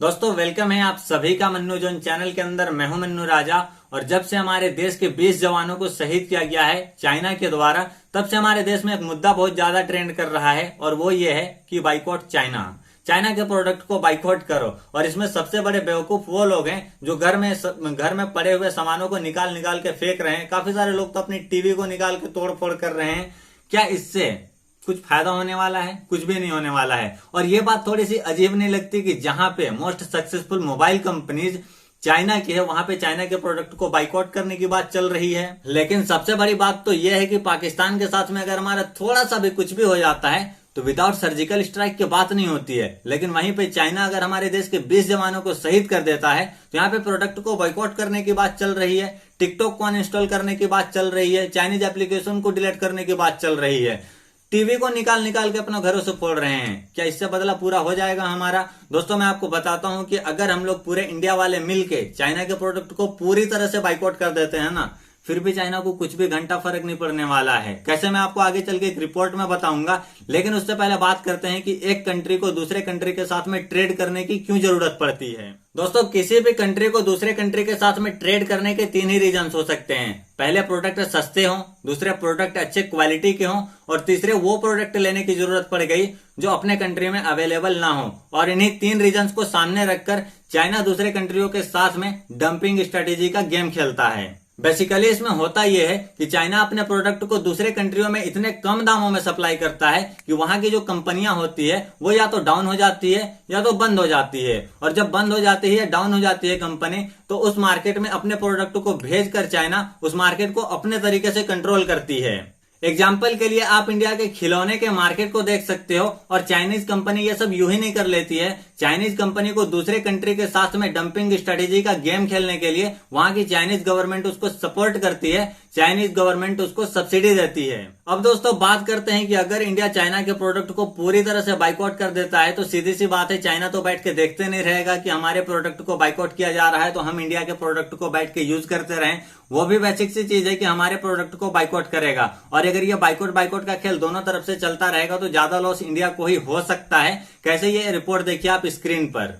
दोस्तों वेलकम है आप सभी का मन्नू जोन चैनल के अंदर। मैं हूं मन्नू राजा। और जब से हमारे देश के 20 जवानों को शहीद किया गया है चाइना के द्वारा, तब से हमारे देश में एक मुद्दा बहुत ज्यादा ट्रेंड कर रहा है और वो ये है कि बाइकॉट चाइना। चाइना के प्रोडक्ट को बाइकॉट करो। और इसमें सबसे बड़े बेवकूफ वो लोग हैं जो घर में पड़े हुए सामानों को निकाल निकाल के फेंक रहे हैं। काफी सारे लोग तो अपनी टीवी को निकाल के तोड़ फोड़ कर रहे हैं। क्या इससे कुछ फायदा होने वाला है? कुछ भी नहीं होने वाला है। और ये बात थोड़ी सी अजीब नहीं लगती कि जहां पे most successful mobile companies China की है, वहां पे चाइना के प्रोडक्ट को बाइकआउट करने की बात चल रही है। लेकिन सबसे बड़ी बात तो यह है कि पाकिस्तान के साथ में अगर हमारा थोड़ा सा भी कुछ भी हो जाता है तो विदाउट सर्जिकल स्ट्राइक की बात नहीं होती है। लेकिन वहीं पे चाइना अगर हमारे देश के 20 जवानों को शहीद कर देता है तो यहाँ पे प्रोडक्ट को बाइकआउट करने की बात चल रही है, टिकटॉक को अनइंस्टॉल करने की बात चल रही है, चाइनीज एप्लीकेशन को डिलीट करने की बात चल रही है, टीवी को निकाल निकाल के अपने घरों से फोड़ रहे हैं। क्या इससे बदला पूरा हो जाएगा हमारा? दोस्तों मैं आपको बताता हूं कि अगर हम लोग पूरे इंडिया वाले मिलके चाइना के प्रोडक्ट को पूरी तरह से बाइकआउट कर देते हैं ना, फिर भी चाइना को कुछ भी घंटा फर्क नहीं पड़ने वाला है। कैसे, मैं आपको आगे चल के एक रिपोर्ट में बताऊंगा। लेकिन उससे पहले बात करते हैं कि एक कंट्री को दूसरे कंट्री के साथ में ट्रेड करने की क्यों जरूरत पड़ती है। दोस्तों किसी भी कंट्री को दूसरे कंट्री के साथ में ट्रेड करने के 3 ही रीजन हो सकते हैं। पहले प्रोडक्ट सस्ते हों, दूसरे प्रोडक्ट अच्छे क्वालिटी के हों, और तीसरे वो प्रोडक्ट लेने की जरूरत पड़ गई जो अपने कंट्री में अवेलेबल ना हो। और इन्हीं 3 रीजंस को सामने रखकर चाइना दूसरे कंट्रियों के साथ में डंपिंग स्ट्रेटेजी का गेम खेलता है। बेसिकली इसमें होता यह है कि चाइना अपने प्रोडक्ट को दूसरे कंट्रियों में इतने कम दामों में सप्लाई करता है कि वहां की जो कंपनियां होती है वो या तो डाउन हो जाती है या तो बंद हो जाती है। और जब बंद हो जाती है, डाउन हो जाती है कंपनी, तो उस मार्केट में अपने प्रोडक्ट को भेजकर चाइना उस मार्केट को अपने तरीके से कंट्रोल करती है। एग्जाम्पल के लिए आप इंडिया के खिलौने के मार्केट को देख सकते हो। और चाइनीज कंपनी ये सब यूं ही नहीं कर लेती है। चाइनीज कंपनी को दूसरे कंट्री के साथ में डंपिंग स्ट्रेटेजी का गेम खेलने के लिए वहां की चाइनीज गवर्नमेंट उसको सपोर्ट करती है, चाइनीज गवर्नमेंट उसको सब्सिडी देती है। अब दोस्तों बात करते हैं कि अगर इंडिया चाइना के प्रोडक्ट को पूरी तरह से बाइकआउट कर देता है तो सीधी सी बात है, चाइना तो बैठ के देखते नहीं रहेगा कि हमारे प्रोडक्ट को बाइकआउट किया जा रहा है तो हम इंडिया के प्रोडक्ट को बैठ के यूज करते रहें। वो भी बेसिक सी चीज है कि हमारे प्रोडक्ट को बाइकआउट करेगा। और अगर ये बाइकआउट का खेल दोनों तरफ से चलता रहेगा तो ज्यादा लॉस इंडिया को ही हो सकता है। कैसे, ये रिपोर्ट देखिए आप स्क्रीन पर।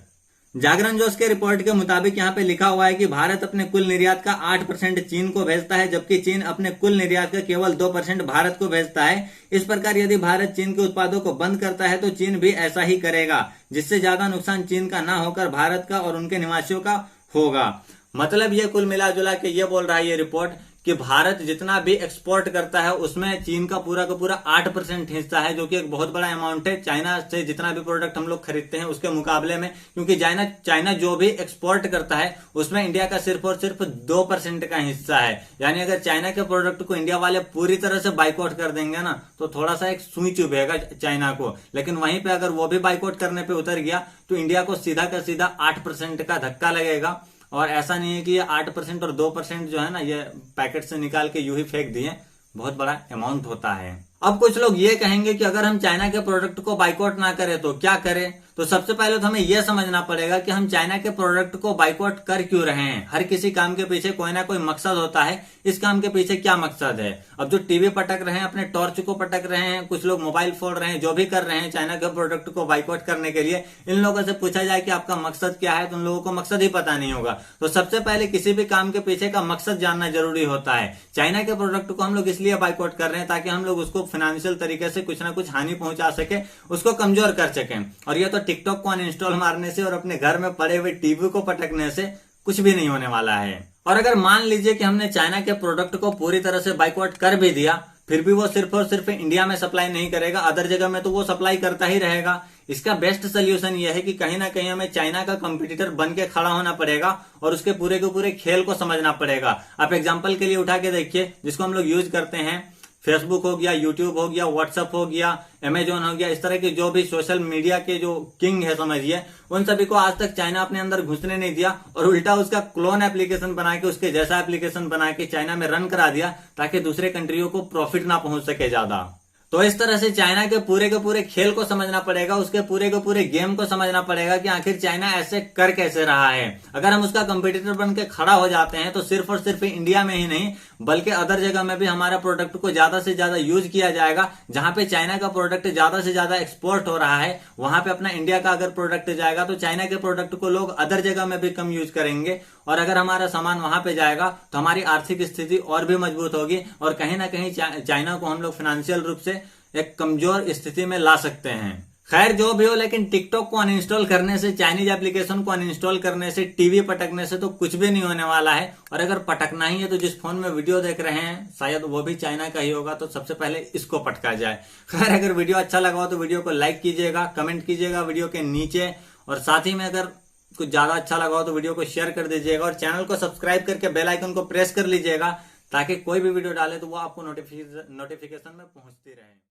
जागरण जोश के रिपोर्ट के मुताबिक यहाँ पे लिखा हुआ है कि भारत अपने कुल निर्यात का 8% चीन को भेजता है, जबकि चीन अपने कुल निर्यात का केवल 2% भारत को भेजता है। इस प्रकार यदि भारत चीन के उत्पादों को बंद करता है तो चीन भी ऐसा ही करेगा, जिससे ज्यादा नुकसान चीन का ना होकर भारत का और उनके निवासियों का होगा। मतलब ये कुल मिला जुला के ये बोल रहा है ये रिपोर्ट कि भारत जितना भी एक्सपोर्ट करता है उसमें चीन का पूरा 8% हिस्सा है, जो कि एक बहुत बड़ा अमाउंट है चाइना से जितना भी प्रोडक्ट हम लोग खरीदते हैं उसके मुकाबले में। क्योंकि चाइना जो भी एक्सपोर्ट करता है उसमें इंडिया का सिर्फ और सिर्फ 2% का हिस्सा है। यानी अगर चाइना के प्रोडक्ट को इंडिया वाले पूरी तरह से बाइकआउट कर देंगे ना तो थोड़ा सा एक सुई चुभेगा चाइना को। लेकिन वहीं पे अगर वो भी बाइकआउट करने पे उतर गया तो इंडिया को सीधा का सीधा 8% का धक्का लगेगा। और ऐसा नहीं है कि ये 8% और 2% जो है ना ये पैकेट से निकाल के यूं ही फेंक दिए, बहुत बड़ा अमाउंट होता है। अब कुछ लोग ये कहेंगे कि अगर हम चाइना के प्रोडक्ट को बाइकआउट ना करें तो क्या करें? तो सबसे पहले तो हमें यह समझना पड़ेगा कि हम चाइना के प्रोडक्ट को बाइकआउट कर क्यों रहे हैं। हर किसी काम के पीछे कोई ना कोई मकसद होता है। इस काम के पीछे क्या मकसद है? अब जो टीवी पटक रहे हैं, अपने टॉर्च को पटक रहे हैं, कुछ लोग मोबाइल फोड़ रहे हैं, जो भी कर रहे हैं चाइना के प्रोडक्ट को बाइकआउट करने के लिए, इन लोगों से पूछा जाए कि आपका मकसद क्या है तो उन लोगों को मकसद ही पता नहीं होगा। तो सबसे पहले किसी भी काम के पीछे का मकसद जानना जरूरी होता है। चाइना के प्रोडक्ट को हम लोग इसलिए बाइकआउट कर रहे हैं ताकि हम लोग उसको फाइनेंशियल तरीके से कुछ ना कुछ हानि पहुंचा सके, उसको कमजोर कर सकें। और ये तो टिकटॉक को अनइंस्टॉल मारने से और अपने घर में पड़े हुए टीवी को पटकने से कुछ भी नहीं होने वाला है। और अगर मान लीजिए कि हमने चाइना के प्रोडक्ट को पूरी तरह से बाइकआउट कर भी दिया, फिर भी वो सिर्फ और सिर्फ इंडिया में सप्लाई नहीं करेगा, अदर जगह में तो वो सप्लाई करता ही रहेगा। इसका बेस्ट सोल्यूशन यह है कि कहीं ना कहीं हमें चाइना का कंपटीटर बन के खड़ा होना पड़ेगा और उसके पूरे के पूरे खेल को समझना पड़ेगा। आप एग्जांपल के लिए उठा के देखिए, जिसको हम लोग यूज करते हैं, फेसबुक हो गया, यूट्यूब हो गया, व्हाट्सएप हो गया, अमेजोन हो गया, इस तरह के जो भी सोशल मीडिया के जो किंग है समझिए, उन सभी को आज तक चाइना अपने अंदर घुसने नहीं दिया और उल्टा उसका क्लोन एप्लीकेशन बना के, उसके जैसा एप्लीकेशन बना के चाइना में रन करा दिया ताकि दूसरे कंट्रियों को प्रॉफिट ना पहुंच सके ज्यादा। तो इस तरह से चाइना के पूरे खेल को समझना पड़ेगा, उसके पूरे गेम को समझना पड़ेगा कि आखिर चाइना ऐसे कर कैसे रहा है। अगर हम उसका कंपटीटर बन के खड़ा हो जाते हैं तो सिर्फ और सिर्फ इंडिया में ही नहीं बल्कि अदर जगह में भी हमारा प्रोडक्ट को ज्यादा से ज्यादा यूज किया जाएगा। जहां पे चाइना का प्रोडक्ट ज्यादा से ज्यादा एक्सपोर्ट हो रहा है, वहां पे अपना इंडिया का अगर प्रोडक्ट जाएगा तो चाइना के प्रोडक्ट को लोग अदर जगह में भी कम यूज करेंगे, और अगर हमारा सामान वहां पे जाएगा तो हमारी आर्थिक स्थिति और भी मजबूत होगी, और कहीं ना कहीं चाइना को हम लोग फाइनेंशियल रूप से एक कमजोर स्थिति में ला सकते हैं। खैर जो भी हो, लेकिन टिकटॉक को अनइंस्टॉल करने से, चाइनीज एप्लीकेशन को अनइंस्टॉल करने से, टीवी पटकने से तो कुछ भी नहीं होने वाला है। और अगर पटकना ही है तो जिस फोन में वीडियो देख रहे हैं शायद वो भी चाइना का ही होगा, तो सबसे पहले इसको पटका जाए। खैर अगर वीडियो अच्छा लगा हो तो वीडियो को लाइक कीजिएगा, कमेंट कीजिएगा वीडियो के नीचे, और साथ ही में अगर कुछ ज्यादा अच्छा लगा हो तो वीडियो को शेयर कर दीजिएगा, और चैनल को सब्सक्राइब करके बेल आइकन को प्रेस कर लीजिएगा, ताकि कोई भी वीडियो डाले तो वो आपको नोटिफिकेशन में पहुंचती रहे।